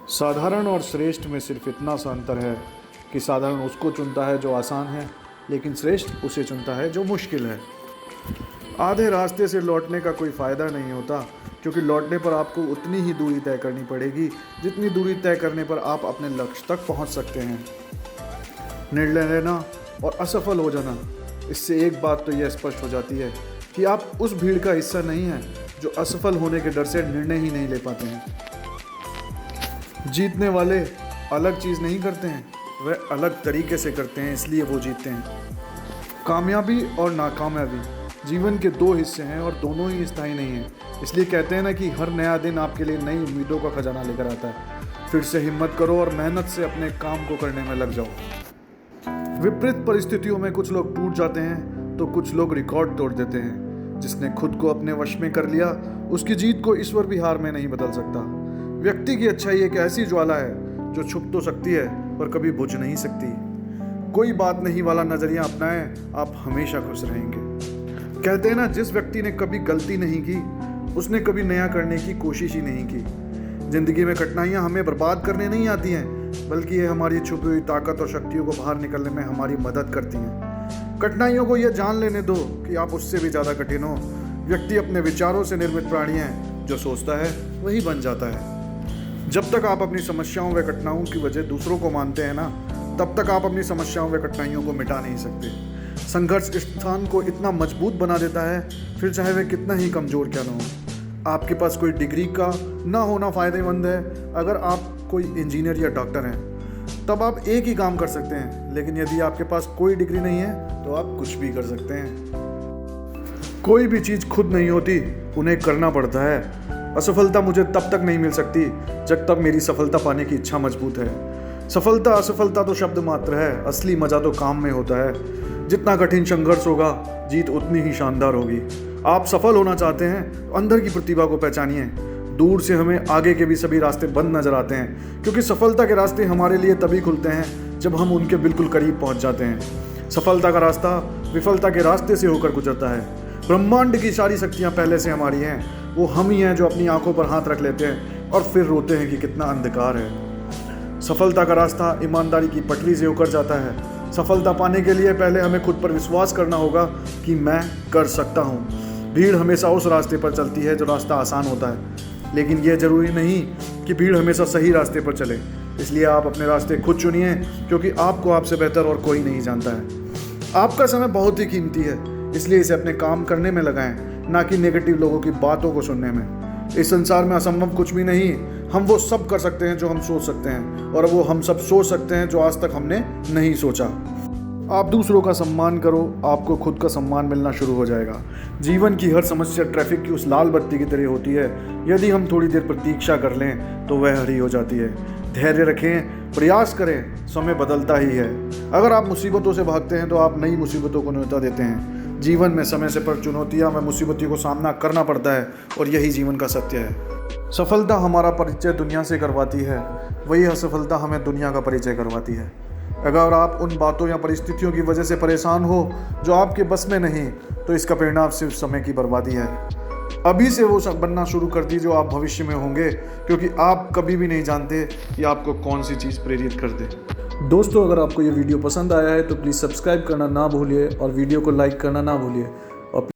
साधारण और श्रेष्ठ में सिर्फ इतना सा अंतर है कि साधारण उसको चुनता है जो आसान है, लेकिन श्रेष्ठ उसे चुनता है जो मुश्किल है। आधे रास्ते से लौटने का कोई फ़ायदा नहीं होता, क्योंकि लौटने पर आपको उतनी ही दूरी तय करनी पड़ेगी जितनी दूरी तय करने पर आप अपने लक्ष्य तक पहुंच सकते हैं। निर्णय लेना और असफल हो जाना, इससे एक बात तो यह स्पष्ट हो जाती है कि आप उस भीड़ का हिस्सा नहीं हैं जो असफल होने के डर से निर्णय ही नहीं ले पाते हैं। जीतने वाले अलग चीज़ नहीं करते हैं, वह अलग तरीके से करते हैं, इसलिए वो जीतते हैं। कामयाबी और नाकामयाबी जीवन के दो हिस्से हैं और दोनों ही स्थायी नहीं हैं। इसलिए कहते हैं ना कि हर नया दिन आपके लिए नई उम्मीदों का खजाना लेकर आता है। फिर से हिम्मत करो और मेहनत से अपने काम को करने में लग जाओ। विपरीत परिस्थितियों में कुछ लोग टूट जाते हैं तो कुछ लोग रिकॉर्ड तोड़ देते हैं। जिसने खुद को अपने वश में कर लिया, उसकी जीत को ईश्वर भी हार में नहीं बदल सकता। व्यक्ति की अच्छाई एक ऐसी ज्वाला है जो छुप तो सकती है पर कभी बुझ नहीं सकती। कोई बात नहीं वाला नजरिया अपनाएं, आप हमेशा खुश रहेंगे। कहते हैं ना, जिस व्यक्ति ने कभी गलती नहीं की उसने कभी नया करने की कोशिश ही नहीं की। जिंदगी में कठिनाइयां हमें बर्बाद करने नहीं आती हैं, बल्कि ये हमारी छुपी हुई ताकत और शक्तियों को बाहर निकलने में हमारी मदद करती हैं। कठिनाइयों को यह जान लेने दो कि आप उससे भी ज़्यादा कठिन हो। व्यक्ति अपने विचारों से निर्मित प्राणी है, जो सोचता है वही बन जाता है। जब तक आप अपनी समस्याओं व कठिनाइयों की वजह दूसरों को मानते हैं ना, तब तक आप अपनी समस्याओं व कठिनाइयों को मिटा नहीं सकते। संघर्ष इंसान को इतना मजबूत बना देता है, फिर चाहे वह कितना ही कमज़ोर क्यों ना हो। आपके पास कोई डिग्री का ना होना फ़ायदेमंद है। अगर आप कोई इंजीनियर या डॉक्टर हैं तब आप एक ही काम कर सकते हैं, लेकिन यदि आपके पास कोई डिग्री नहीं है तो आप कुछ भी कर सकते हैं। कोई भी चीज़ खुद नहीं होती, उन्हें करना पड़ता है। असफलता मुझे तब तक नहीं मिल सकती जब तक मेरी सफलता पाने की इच्छा मजबूत है। सफलता असफलता तो शब्द मात्र है, असली मज़ा तो काम में होता है। जितना कठिन संघर्ष होगा, जीत उतनी ही शानदार होगी। आप सफल होना चाहते हैं तो अंदर की प्रतिभा को पहचानिए। दूर से हमें आगे के भी सभी रास्ते बंद नजर आते हैं, क्योंकि सफलता के रास्ते हमारे लिए तभी खुलते हैं जब हम उनके बिल्कुल करीब पहुंच जाते हैं। सफलता का रास्ता विफलता के रास्ते से होकर गुजरता है। ब्रह्मांड की सारी शक्तियाँ पहले से हमारी हैं। वो हम ही हैं जो अपनी आंखों पर हाथ रख लेते हैं और फिर रोते हैं कि कितना अंधकार है। सफलता का रास्ता ईमानदारी की पटरी से होकर जाता है। सफलता पाने के लिए पहले हमें खुद पर विश्वास करना होगा कि मैं कर सकता हूँ। भीड़ हमेशा उस रास्ते पर चलती है जो रास्ता आसान होता है, लेकिन यह जरूरी नहीं कि भीड़ हमेशा सही रास्ते पर चले। इसलिए आप अपने रास्ते खुद चुनिए, क्योंकि आपको आपसे बेहतर और कोई नहीं जानता है। आपका समय बहुत ही कीमती है, इसलिए इसे अपने काम करने में लगाएं, ना कि नेगेटिव लोगों की बातों को सुनने में। इस संसार में असंभव कुछ भी नहीं। हम वो सब कर सकते हैं जो हम सोच सकते हैं, और वो हम सब सोच सकते हैं जो आज तक हमने नहीं सोचा। आप दूसरों का सम्मान करो, आपको खुद का सम्मान मिलना शुरू हो जाएगा। जीवन की हर समस्या ट्रैफिक की उस लाल बत्ती की तरह होती है। यदि हम थोड़ी देर प्रतीक्षा कर लें तो वह हरी हो जाती है। धैर्य रखें, प्रयास करें, समय बदलता ही है। अगर आप मुसीबतों से भागते हैं तो आप नई मुसीबतों को न्योता देते हैं। जीवन में समय से पर चुनौतियां व मुसीबतों को सामना करना पड़ता है, और यही जीवन का सत्य है। सफलता हमारा परिचय दुनिया से करवाती है, वही असफलता हमें दुनिया का परिचय करवाती है। अगर आप उन बातों या परिस्थितियों की वजह से परेशान हो जो आपके बस में नहीं, तो इसका परिणाम सिर्फ समय की बर्बादी है। अभी से वो बनना शुरू कर दीजिए जो आप भविष्य में होंगे, क्योंकि आप कभी भी नहीं जानते कि आपको कौन सी चीज़ प्रेरित कर दे। दोस्तों, अगर आपको ये वीडियो पसंद आया है तो प्लीज़ सब्सक्राइब करना ना भूलिए और वीडियो को लाइक करना ना भूलिए।